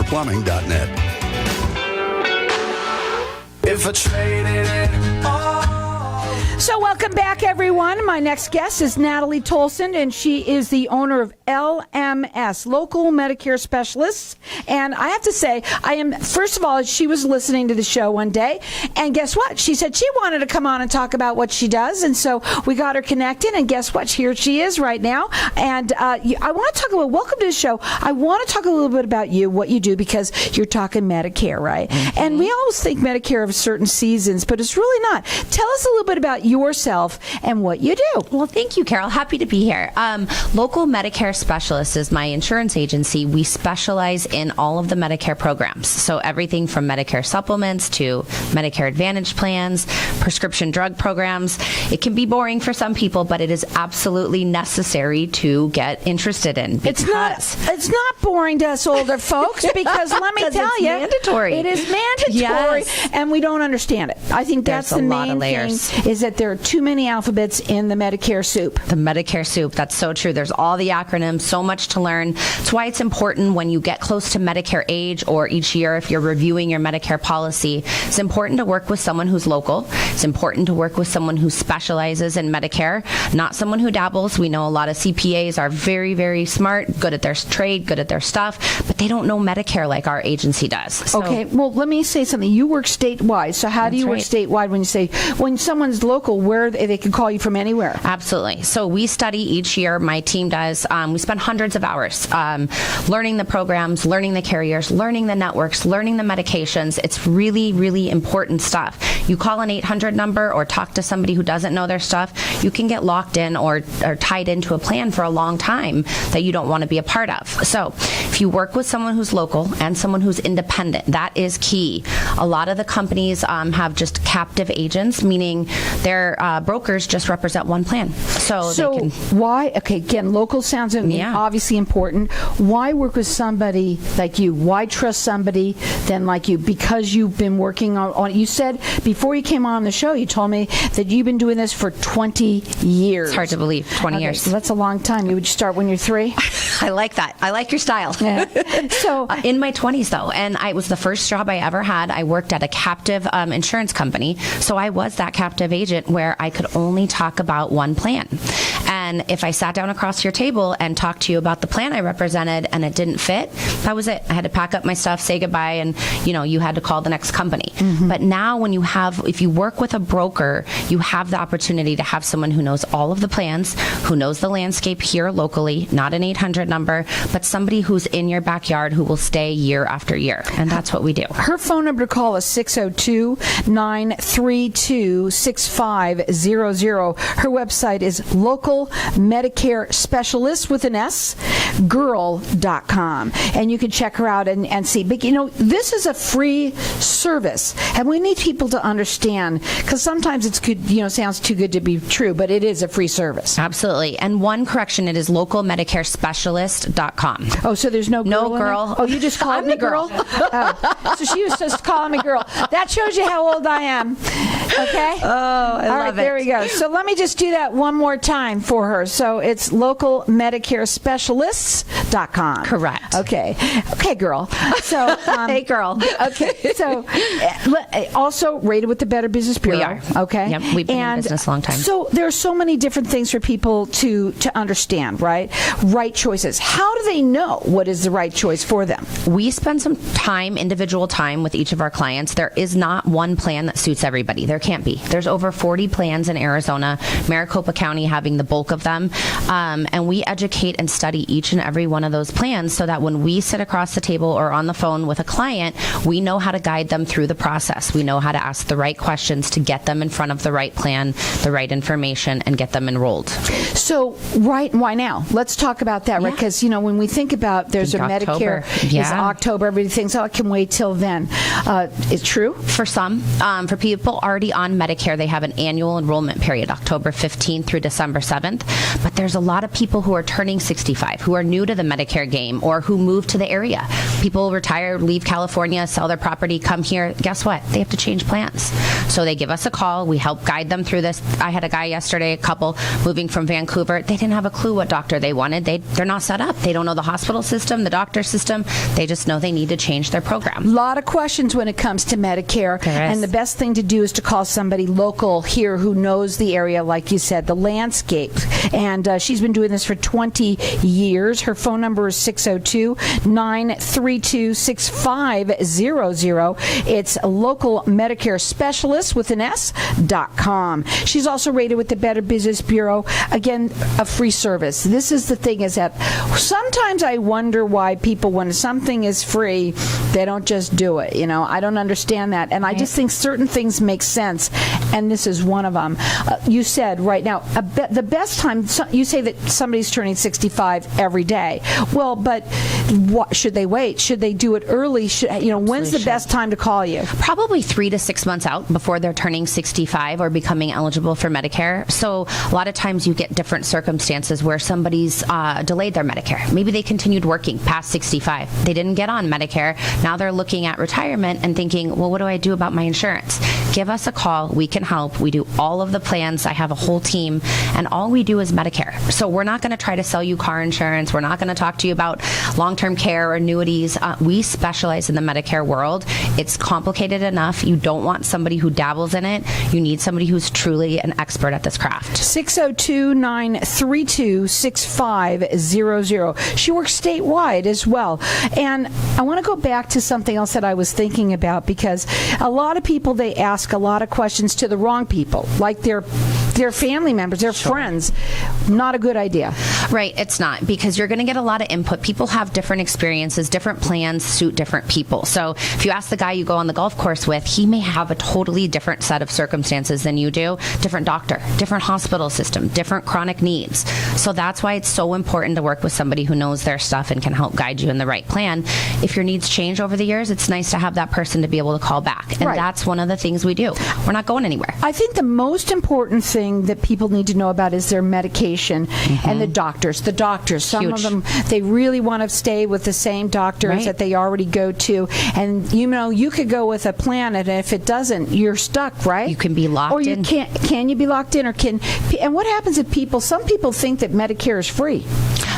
Plumbing.net. If I traded it all. So welcome back, everyone. My next guest is Natalie Toalson, and she is the owner of LMS, Local Medicare Specialists. And I have to say, first of all, she was listening to the show one day, and guess what? She said she wanted to come on and talk about what she does, and so we got her connected, and guess what? Here she is right now. And I want to talk a little, welcome to the show. I want to talk a little bit about you, what you do, because you're talking Medicare, right? Mm-hmm. And we always think Medicare of certain seasons, but it's really not. Tell us a little bit about yourself and what you do. Well, thank you, Carol. Happy to be here. Local Medicare Specialists is my insurance agency. We specialize in all of the Medicare programs. So everything from Medicare supplements to Medicare Advantage plans, prescription drug programs. It can be boring for some people, but it is absolutely necessary to get interested in. It's not boring to us older folks because let me tell you, mandatory. It is mandatory, yes. And we don't understand it. I think that's the main thing, is that there are too many alphabets in the Medicare soup. The Medicare soup, that's so true. There's all the acronyms, so much to learn. That's why it's important when you get close to Medicare age or each year if you're reviewing your Medicare policy, it's important to work with someone who's local. It's important to work with someone who specializes in Medicare, not someone who dabbles. We know a lot of CPAs are very, very smart, good at their trade, good at their stuff, but they don't know Medicare like our agency does. So, okay, well, let me say something. You work statewide, so how do you work statewide when someone's local, where they can call you from anywhere? Absolutely. So we study each year, my team does, we spend hundreds of hours learning the programs, learning the carriers, learning the networks, learning the medications. It's really, really important stuff. You call an 800 number or talk to somebody who doesn't know their stuff, you can get locked in or tied into a plan for a long time that you don't want to be a part of. So if you work with someone who's local and someone who's independent, that is key. A lot of the companies have just captive agents, meaning their brokers just represent one plan. So they can... why, okay, again, local sounds obviously important. Why work with somebody like you? Why trust somebody then like you? Because you've been working on it. You said before you came on the show, you told me that you've been doing this for 20 years. It's hard to believe, 20 years. So that's a long time. You would start when you're 3? I like that. I like your style. Yeah. So in my 20s, though, and it was the first job I ever had. I worked at a captive insurance company. So I was that captive agent where I could only talk about one plan. And if I sat down across your table and talked to you about the plan I represented and it didn't fit, that was it. I had to pack up my stuff, say goodbye, and you had to call the next company. Mm-hmm. But now if you work with a broker, you have the opportunity to have someone who knows all of the plans, who knows the landscape here locally, not an 800 number, but somebody who's in your backyard who will stay year after year. And that's what we do. Her phone number to call is 602-932-6500. Her website is Local Medicare Specialists with an S, girl.com. And you can check her out and see. But, this is a free service. And we need people to understand, because sometimes it's good, sounds too good to be true, but it is a free service. Absolutely. And one correction, it is localmedicarespecialist.com. Oh, so there's no girl? No girl. Oh, you just called me girl? Oh. So she was just calling me girl. That shows you how old I am. Okay? Oh, I love it. There we go. So let me just do that one more time for her. So it's localmedicarespecialists.com. Correct. Okay. Okay, girl. So hey, girl. Okay. So also rated with the Better Business Bureau. We are. Okay. Yep. We've been in business a long time. So there are so many different things for people to understand, right? Right choices. How do they know what is the right choice for them? We spend some time, individual time, with each of our clients. There is not one plan that suits everybody. There can't be. There's over 40 plans in Arizona, Maricopa County having the bulk of them. And we educate and study each and every one of those plans so that when we sit across the table or on the phone with a client, we know how to guide them through the process. We know how to ask the right questions to get them in front of the right plan, the right information, and get them enrolled. So, why now? Let's talk about that, right? Because, when we think about there's a Medicare, it's October, everybody thinks, I can wait till then. Is it true? For some. For people already on Medicare, they have an annual enrollment period, October 15th through December 7th. But there's a lot of people who are turning 65, who are new to the Medicare game, or who move to the area. People retire, leave California, sell their property, come here. Guess what? They have to change plans. So they give us a call. We help guide them through this. I had a guy yesterday, a couple moving from Vancouver. They didn't have a clue what doctor they wanted. They're not set up. They don't know the hospital system, the doctor system. They just know they need to change their program. A lot of questions when it comes to Medicare. And the best thing to do is to call somebody local here who knows the area, like you said, the landscape. And she's been doing this for 20 years. Her phone number is 602-932-6500. It's Local Medicare Specialists with an S.com. She's also rated with the Better Business Bureau. Again, a free service. This is the thing, is that sometimes I wonder why people, when something is free, they don't just do it. You know, I don't understand that. And I just think certain things make sense. And this is one of them. You said right now, the best time, you say that somebody's turning 65 every day. Well, but what, should they wait? Should they do it early? When's the best time to call you? Probably 3 to 6 months out before they're turning 65 or becoming eligible for Medicare. So a lot of times you get different circumstances where somebody's delayed their Medicare. Maybe they continued working past 65. They didn't get on Medicare. Now they're looking at retirement and thinking, well, what do I do about my insurance? Give us a call. We can help. We do all of the plans. I have a whole team, and all we do is Medicare. So we're not going to try to sell you car insurance. We're not going to talk to you about long-term care or annuities. We specialize in the Medicare world. It's complicated enough. You don't want somebody who dabbles in it. You need somebody who's truly an expert at this craft. 602-932-6500. She works statewide as well. And I want to go back to something else that I was thinking about, because a lot of people, they ask a lot of questions to the wrong people, like their family members, their friends. Not a good idea. Right, it's not, because you're going to get a lot of input. People have different experiences, different plans suit different people. So if you ask the guy you go on the golf course with, he may have a totally different set of circumstances than you do. Different doctor, different hospital system, different chronic needs. So that's why it's so important to work with somebody who knows their stuff and can help guide you in the right plan. If your needs change over the years, it's nice to have that person to be able to call back. And that's one of the things we do. We're not going anywhere. I think the most important thing that people need to know about is their medication and the doctors. The doctors, some of them, they really want to stay with the same doctors that they already go to. And, you could go with a plan, and if it doesn't, you're stuck, right? You can be locked in. Or you can't. Can you be locked in? And what happens if some people think that Medicare is free?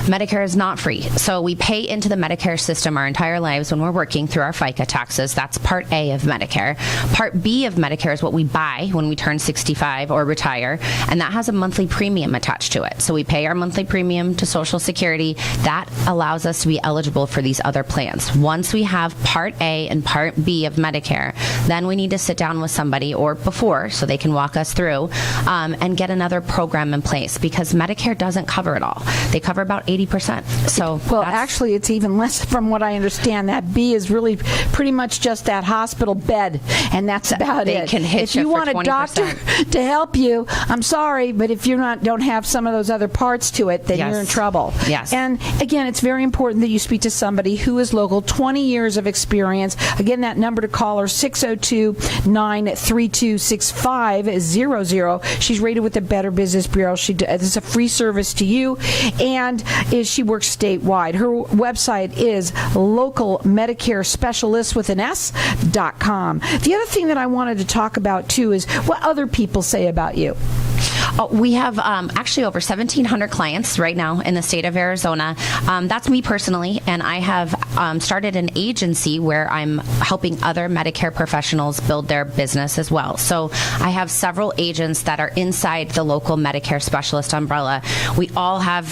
Medicare is not free. So we pay into the Medicare system our entire lives when we're working through our FICA taxes. That's Part A of Medicare. Part B of Medicare is what we buy when we turn 65 or retire, and that has a monthly premium attached to it. So we pay our monthly premium to Social Security. That allows us to be eligible for these other plans. Once we have Part A and Part B of Medicare, then we need to sit down with somebody, or before, so they can walk us through and get another program in place, because Medicare doesn't cover it all. They cover about 80%. So actually, it's even less from what I understand. That B is really pretty much just that hospital bed, and that's about it. They can hit if you want 20%. A doctor to help you, I'm sorry, but if you don't have some of those other parts to it, then you're in trouble. Yes. And again, it's very important that you speak to somebody who is local, 20 years of experience. Again, that number to call her, 602-932-6500. She's rated with the Better Business Bureau. It's a free service to you, and she works statewide. Her website is Local Medicare Specialists with an S.com. The other thing that I wanted to talk about too is what other people say about you. We have actually over 1,700 clients right now in the state of Arizona. That's me personally, and I have started an agency where I'm helping other Medicare professionals build their business as well. So I have several agents that are inside the Local Medicare Specialist umbrella. We all have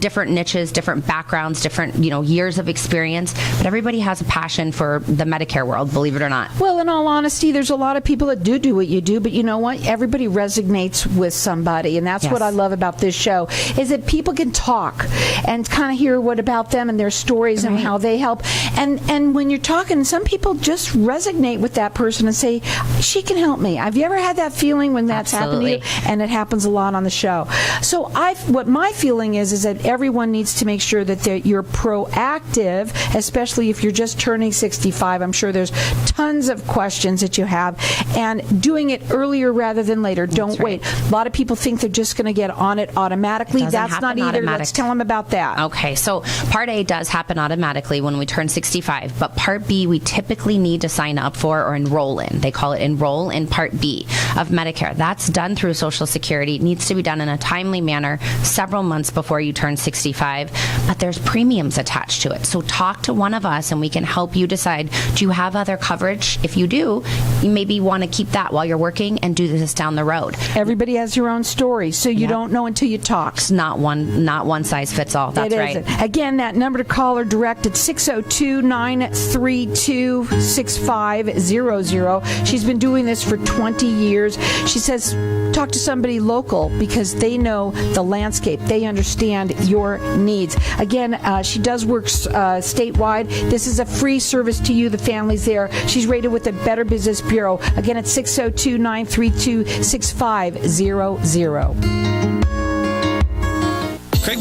different niches, different backgrounds, different years of experience, but everybody has a passion for the Medicare world, believe it or not. Well, in all honesty, there's a lot of people that do what you do, but you know what? Everybody resonates with somebody, and that's Yes. what I love about this show, is that people can talk and kind of hear what about them and their stories and how they help. And when you're talking, some people just resonate with that person and say, she can help me. Have you ever had that feeling when that's happened to you? And it happens a lot on the show. So what my feeling is that everyone needs to make sure that you're proactive, especially if you're just turning 65. I'm sure there's tons of questions that you have, and doing it earlier rather than later. Don't wait. A lot of people think they're just going to get on it automatically. That's not either. Let's tell them about that. Okay, so Part A does happen automatically when we turn 65, but Part B we typically need to sign up for or enroll in. They call it enroll in Part B of Medicare. That's done through Social Security. It needs to be done in a timely manner several months before you turn 65, but there's premiums attached to it. So talk to one of us and we can help you decide, do you have other coverage? If you do, you maybe want to keep that while you're working and do this down the road. Everybody has your own story, so you don't know until you talk. It's not one size fits all. That's right. Isn't. Again, that number to call or direct at 602-932-6500. She's been doing this for 20 years. She says, talk to somebody local because they know the landscape. They understand your needs. Again, she does work statewide. This is a free service to you, the families there. She's rated with the Better Business Bureau. Again, at 602-932-6500.